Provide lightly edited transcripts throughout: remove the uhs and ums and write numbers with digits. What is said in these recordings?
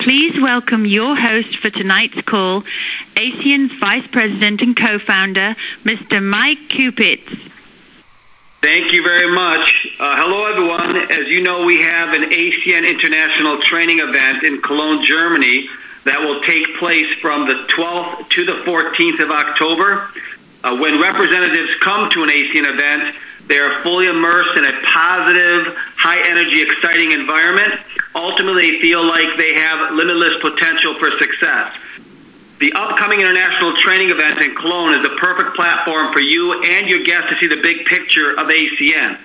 Please welcome your host for tonight's call, ACN's Vice President and Co-founder, Mr. Mike Kupitz. Thank you very much. Hello, everyone. As you know, we have an ACN International Training event in Cologne, Germany, that will take place from the 12th to the 14th of October. When representatives come to an ACN event, they are fully immersed in a positive, high-energy, exciting environment. Ultimately, they feel like they have limitless potential for success. The upcoming international training event in Cologne is the perfect platform for you and your guests to see the big picture of ACN.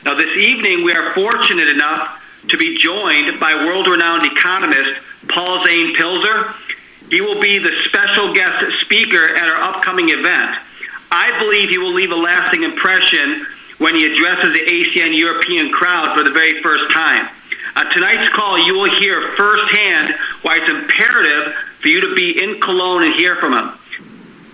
Now, this evening, we are fortunate enough to be joined by world-renowned economist Paul Zane Pilzer. He will be the special guest speaker at our upcoming event. I believe he will leave a lasting impression when he addresses the ACN European crowd for the very first time. On tonight's call, you will hear firsthand why it's imperative for you to be in Cologne and hear from him.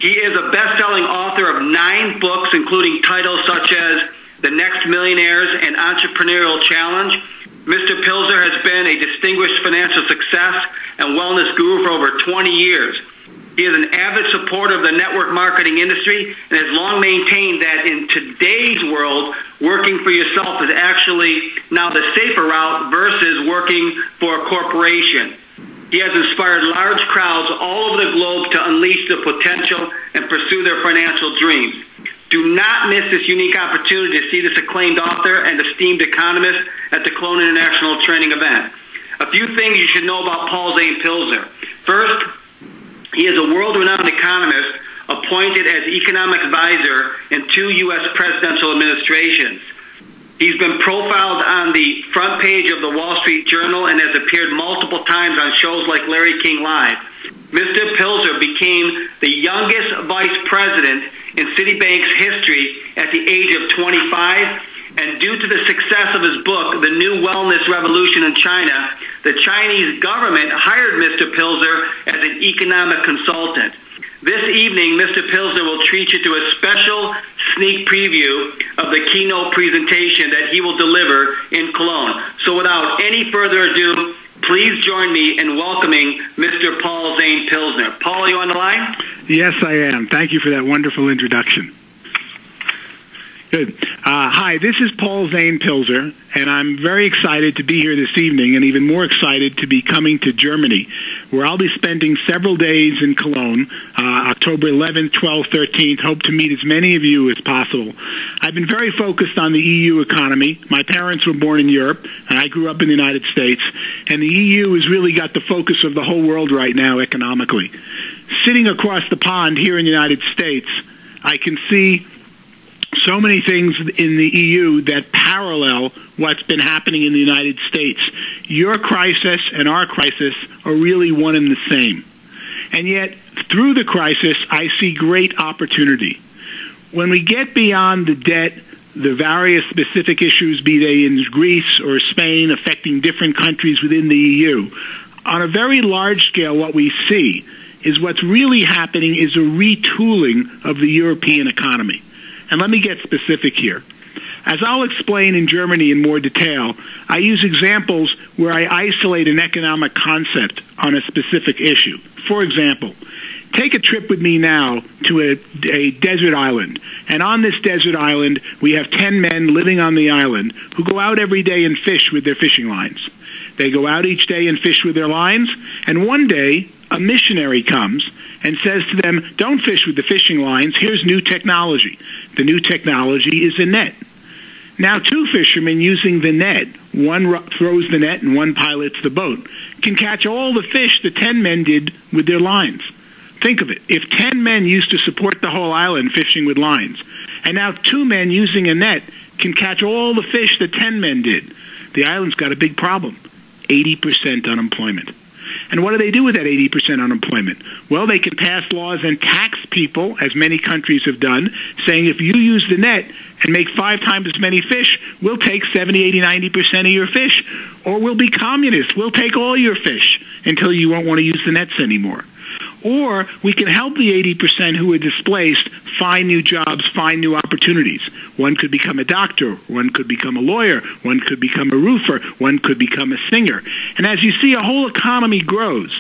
He is a best-selling author of 9 books, including titles such as The Next Millionaires and Entrepreneurial Challenge. Mr. Pilzer has been a distinguished financial success and wellness guru for over 20 years. He is an avid supporter of the network marketing industry and has long maintained that in today's world, working for yourself is actually now the safer route versus working for a corporation. He has inspired large crowds all over the globe to unleash their potential and pursue their financial dreams. Do not miss this unique opportunity to see this acclaimed author and esteemed economist at the Cologne International Training event. A few things you should know about Paul Zane Pilzer. First, he is a world-renowned economist appointed as economic advisor in 2 U.S. presidential administrations. He's been profiled on the front page of the Wall Street Journal and has appeared multiple times on shows like Larry King Live. Mr. Pilzer became the youngest vice president in Citibank's history at the age of 25, and due to the success of his book, The New Wellness Revolution in China, the Chinese government hired Mr. Pilzer as an economic consultant. This evening, Mr. Pilzer will treat you to a special sneak preview of the keynote presentation that he will deliver in Cologne. So without any further ado, please join me in welcoming Mr. Paul Zane Pilzer. Paul, are you on the line? Yes, I am. Thank you for that wonderful introduction. Good. Hi, this is Paul Zane Pilzer, and I'm very excited to be here this evening and even more excited to be coming to Germany, where I'll be spending several days in Cologne, October 11th, 12th, 13th. Hope to meet as many of you as possible. I've been very focused on the EU economy. My parents were born in Europe, and I grew up in the United States, and the EU has really got the focus of the whole world right now economically. Sitting across the pond here in the United States, I can see so many things in the EU that parallel what's been happening in the United States. Your crisis and our crisis are really one and the same. And yet, through the crisis, I see great opportunity. When we get beyond the debt, the various specific issues, be they in Greece or Spain, affecting different countries within the EU, on a very large scale, what we see is what's really happening is a retooling of the European economy. And let me get specific here. As I'll explain in Germany in more detail, I use examples where I isolate an economic concept on a specific issue. For example, take a trip with me now to a desert island. And on this desert island, we have 10 men living on the island who go out every day and fish with their fishing lines. They go out each day and fish with their lines, and one day a missionary comes and says to them, don't fish with the fishing lines, here's new technology. The new technology is a net. Now 2 fishermen using the net, one throws the net and one pilots the boat, can catch all the fish the 10 men did with their lines. Think of it. If 10 men used to support the whole island fishing with lines, and now 2 men using a net can catch all the fish that 10 men did, the island's got a big problem. 80% unemployment. And what do they do with that 80% unemployment? Well, they can pass laws and tax people, as many countries have done, saying if you use the net and make 5 times as many fish, we'll take 70, 80, 90% of your fish. Or we'll be communists. We'll take all your fish until you won't want to use the nets anymore. or we can help the 80% who are displaced find new jobs, find new opportunities. One could become a doctor, one could become a lawyer, one could become a roofer, one could become a singer. And as you see, a whole economy grows.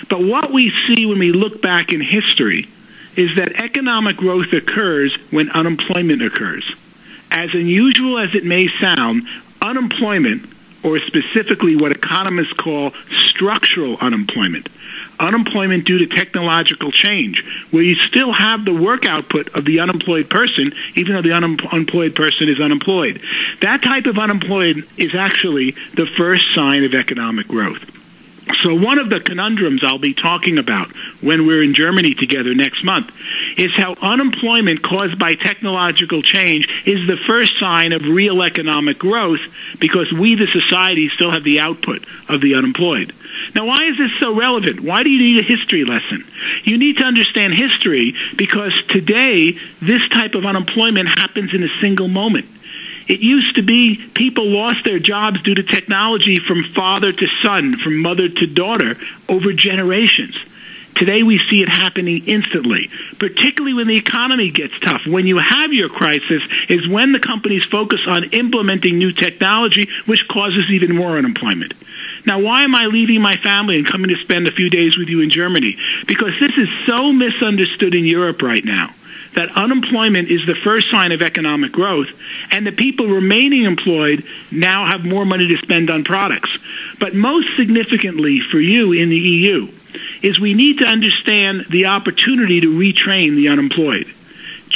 But what we see when we look back in history is that economic growth occurs when unemployment occurs. As unusual as it may sound, unemployment, or specifically what economists call structural unemployment due to technological change, where you still have the work output of the unemployed person, even though the unemployed person is unemployed. That type of unemployment is actually the first sign of economic growth. So one of the conundrums I'll be talking about when we're in Germany together next month is how unemployment caused by technological change is the first sign of real economic growth, because we, the society, still have the output of the unemployed. Now, why is this so relevant? Why do you need a history lesson? You need to understand history because today this type of unemployment happens in a single moment. It used to be people lost their jobs due to technology from father to son, from mother to daughter, over generations. Today we see it happening instantly, particularly when the economy gets tough. When you have your crisis is when the companies focus on implementing new technology, which causes even more unemployment. Now, why am I leaving my family and coming to spend a few days with you in Germany? Because this is so misunderstood in Europe right now, that unemployment is the first sign of economic growth, and the people remaining employed now have more money to spend on products. But most significantly for you in the EU is we need to understand the opportunity to retrain the unemployed.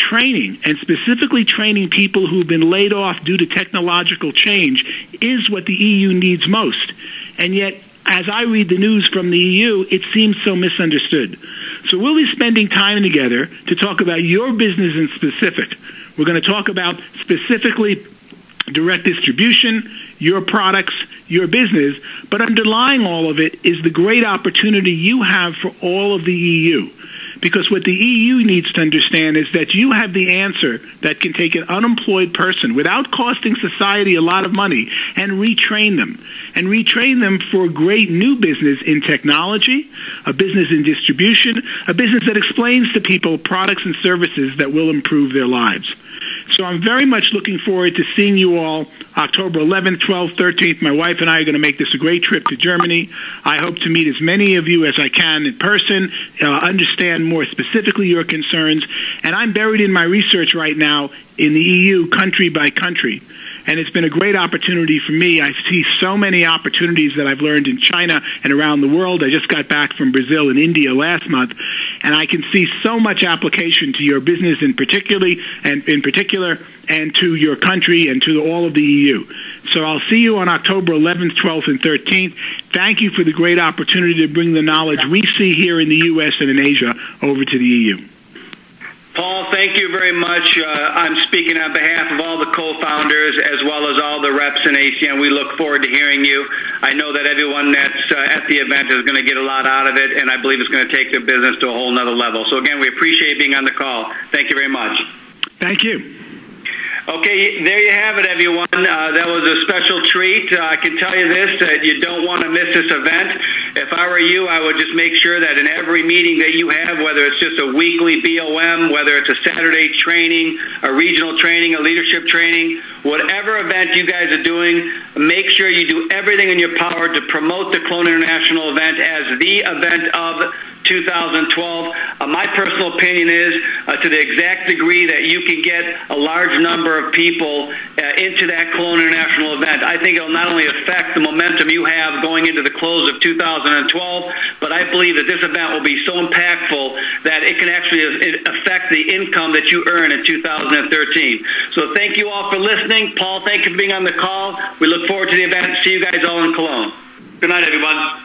Training, and specifically training people who've been laid off due to technological change, is what the EU needs most. And yet, as I read the news from the EU, it seems so misunderstood. So we'll be spending time together to talk about your business in specific. We're going to talk about specifically direct distribution, your products, your business, but underlying all of it is the great opportunity you have for all of the EU. Because what the EU needs to understand is that you have the answer that can take an unemployed person without costing society a lot of money and retrain them for a great new business in technology, a business in distribution, a business that explains to people products and services that will improve their lives. So I'm very much looking forward to seeing you all October 11th, 12th, 13th. My wife and I are going to make this a great trip to Germany. I hope to meet as many of you as I can in person, understand more specifically your concerns. And I'm buried in my research right now in the EU, country by country. And it's been a great opportunity for me. I see so many opportunities that I've learned in China and around the world. I just got back from Brazil and India last month, and I can see so much application to your business in particular and to your country and to all of the EU. So I'll see you on October 11th, 12th, and 13th. Thank you for the great opportunity to bring the knowledge we see here in the U.S. and in Asia over to the EU. Paul, thank you very much. I'm speaking on behalf of all the co-founders as well as all the reps in ACN. We look forward to hearing you. I know that everyone that's at the event is going to get a lot out of it, and I believe it's going to take their business to a whole nother level. So, again, we appreciate being on the call. Thank you very much. Thank you. Okay, there you have it, everyone. That was a special treat. I can tell you this, that you don't want to miss this event. If I were you, I would just make sure that in every meeting that you have, whether it's just a weekly BOM, whether it's a Saturday training, a regional training, a leadership training, whatever event you guys are doing, make sure you do everything in your power to promote the Cologne International event as the event of 2012. My personal opinion is to the exact degree that you can get a large number of people into that Cologne International event, I think it will not only affect the momentum you have going into the close of 2012, but I believe that this event will be so impactful that it can actually affect the income that you earn in 2013. So thank you all for listening. Paul, thank you for being on the call. We look forward to the event. See you guys all in Cologne. Good night, everyone.